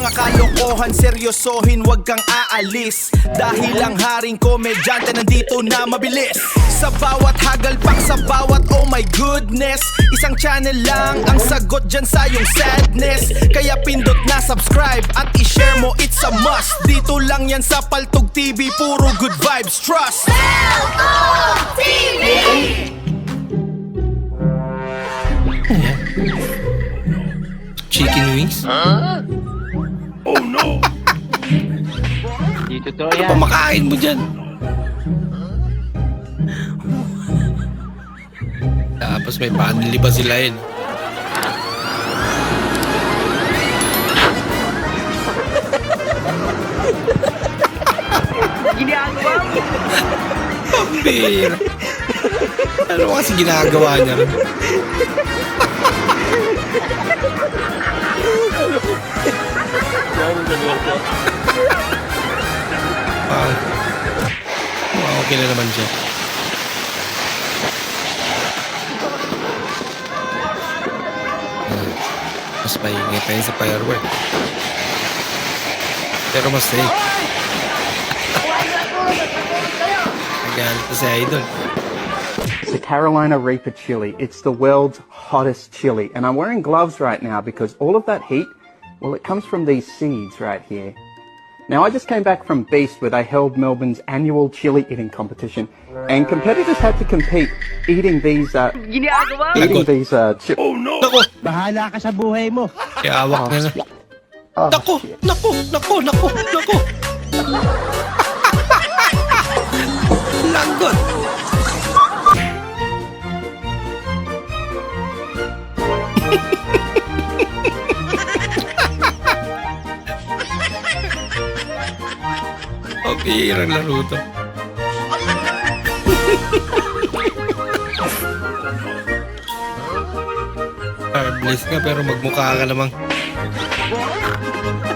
mga kalokohan, seryosohin, wag kang aalis. Dahil ang haring komedyante nandito na mabilis. Sa bawat hagalpak, sa bawat oh my goodness, isang channel lang ang sagot dyan sa iyong sadness. Kaya pindot na subscribe at i-share mo, it's a must. Dito lang yan sa Paltog TV, puro good vibes, trust. Paltog TV! Chicken wings? Oh no! Di totoo Ano yan. pa makain mo dyan? Tapos may panili ba sila yun? Ginagawa mo. Pambira! Ano kasi ginagawa niya rin? Ah, okay na naman siya. Mas maingay pa yun sa firework. Pero mas safe. Nagalit na si Idol. It's the Carolina Reaper chili. It's the world's hottest chili. And I'm wearing gloves right now because all of that heat, well, it comes from these seeds right here. Now, I just came back from Beast where they held Melbourne's annual chili eating competition. And competitors had to compete eating these, Ginagawa mo. chili. Oh no! Nako! Bahala ka sa buhay mo. Kaya awak na na. Oh, Nako! Nako! Nako! Nako! Nako! Lagot! Pabirang laro to. Bless nga pero magmukha ka namang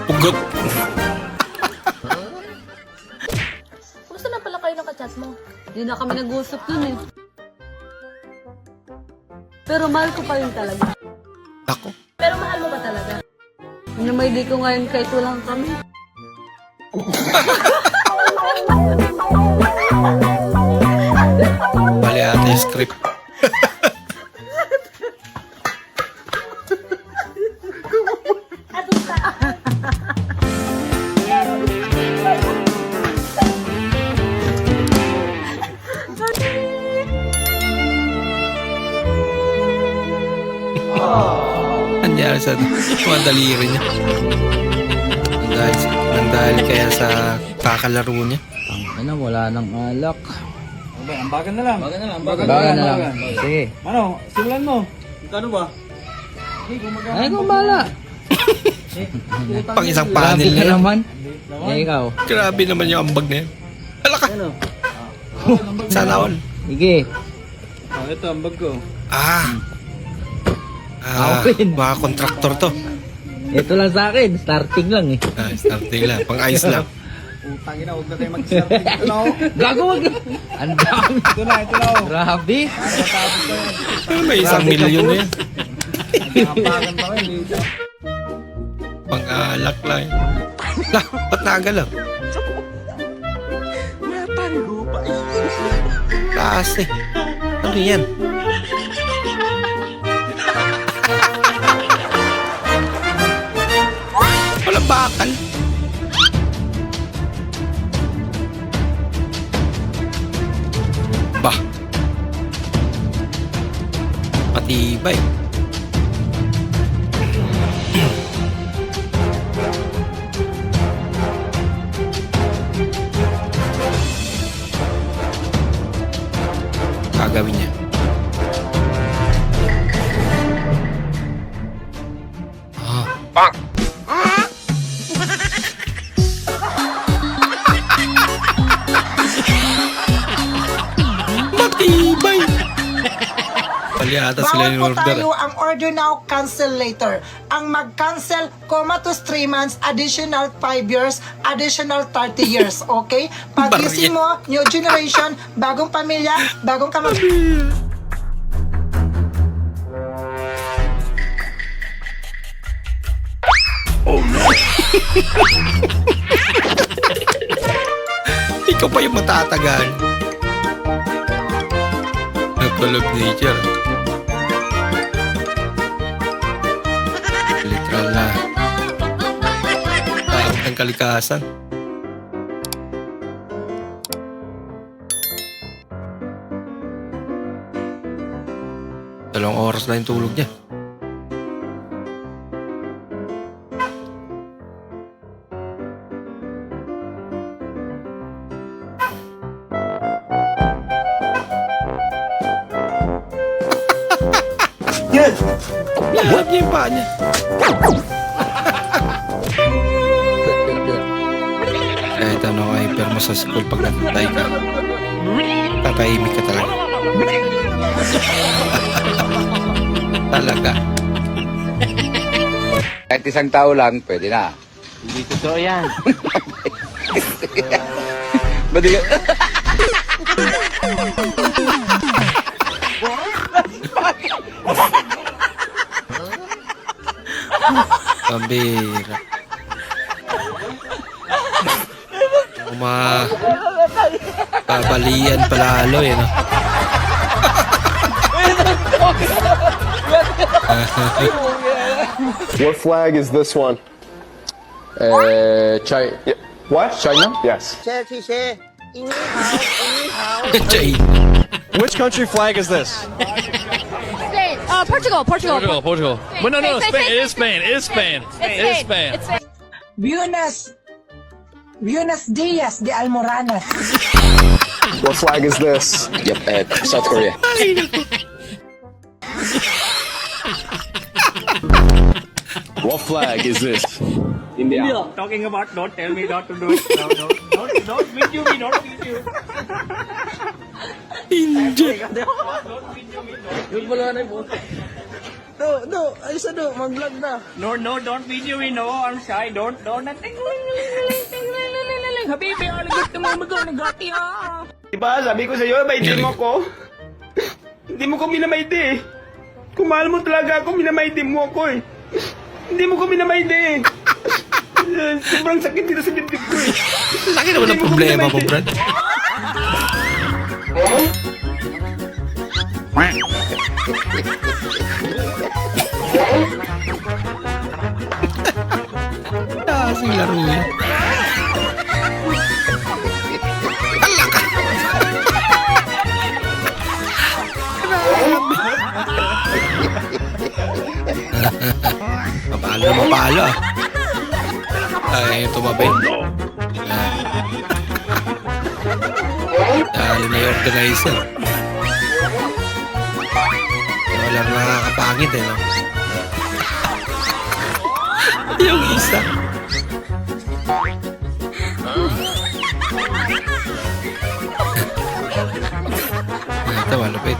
pugot. Gusto na pala kayo ng kachat mo. Hindi na kami nag-uusap dun eh. Pero mahal ko pa rin talaga. Ako. Pero mahal mo ba talaga? Ano may di ko ngayon kahit walang kami? Bali ate yung script. Nangyari sa mga daliri niya. Nandahil kaya sa kakalaro niya. Ano, wala nang alak. Ambagan na lang. Baga na lang. Sige. Ano, simulan mo. Magkano ba? Ay, kung bala. Pang isang panel Grabe na ka yan. naman. Eh, ikaw. Grabe naman yung ambag na yan. Hala ka! Sana all. Sige. Oh, ito, ambag ko. Open. Mga kontraktor to. Ito lang sa akin. Starting lang eh. Starting lang. Pang ayos lang. Utang ina, huwag na tayo mag-starting. Ito na, oh. Gago wag. Ang dami. Ito na, oh. Grabe. May 1 milyon na yan. Ambagan pa kayo dito. Pang alak lang yan. Lah, ba't nagalaw? Klase. Ano yan? Walang bakal. Bah. Matibay. Gagawin niya. Bang! Matibay! Pali ata sila yung Bawal po order. tayo ang order now, cancel later. Ang mag-cancel, to 3 months, additional 5 years, additional 30 years, okay? Pag-isip mo, new generation, bagong pamilya, bagong kamag... Oh no! Ikaw pa yung matatagan. Call of nature. Literal na. Takot ng kalikasan. Dalawang oras na yung tulog niya. Alam niya yung paa niya. Kahit ano ka hyper mo sa school pag natutay ka, tatahimik ka talaga. Talaga. Kahit isang tao lang, pwede na. Hindi totoo yan. Ba't di ka... Pambira. Babalian palalo eh, no? What flag is this one? China. What? China? Yes. Chay. Which country flag is this? Spain. Portugal. Portugal. Well, no, Spain. It is Spain. It is Spain. It is Spain. Buenos Dias de Almoranas. What flag is this? Yep, South Korea. What flag is this? India. Talking about, don't tell me not to do it. No, don't video me, don't video. India. Yun pala na yung No, don't video me. No, I'm shy. Don't. Habibi, alagot ka mo mag-gati ha. Diba, sabi ko sa'yo, maiti mo ko. Hindi mo ko minamaiti eh. Kung mahal mo talaga ako, minamaiti mo ako eh. Hindi mo ko minamaiti eh. Sobrang sakit dito sa dibdib ko eh. Laki naman ang problema mo, Brad. Kasing laro yan. Mapalo ah. Ay, tumabi. Dali na yung organizer. Wala na nakakapangit eh, no? Yung isa. Ito, malupit.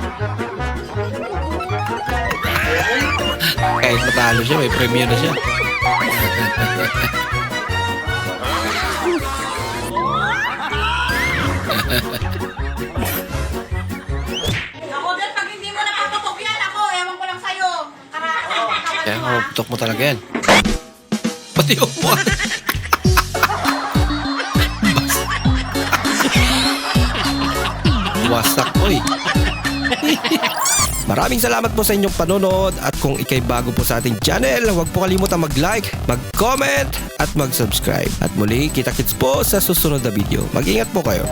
Kahit matalo siya, may premyo na siya. Ako din, pag hindi mo napapatok yan, ako, ewan ko lang sa'yo. Kaya maputok mo talaga yan. Pati upuan. Wasak, oy. Maraming salamat po sa inyong panonood at kung ikay bago po sa ating channel, huwag po kalimutan mag-like, mag-comment at mag-subscribe. At muli, kita-kits po sa susunod na video. Mag-ingat po kayo.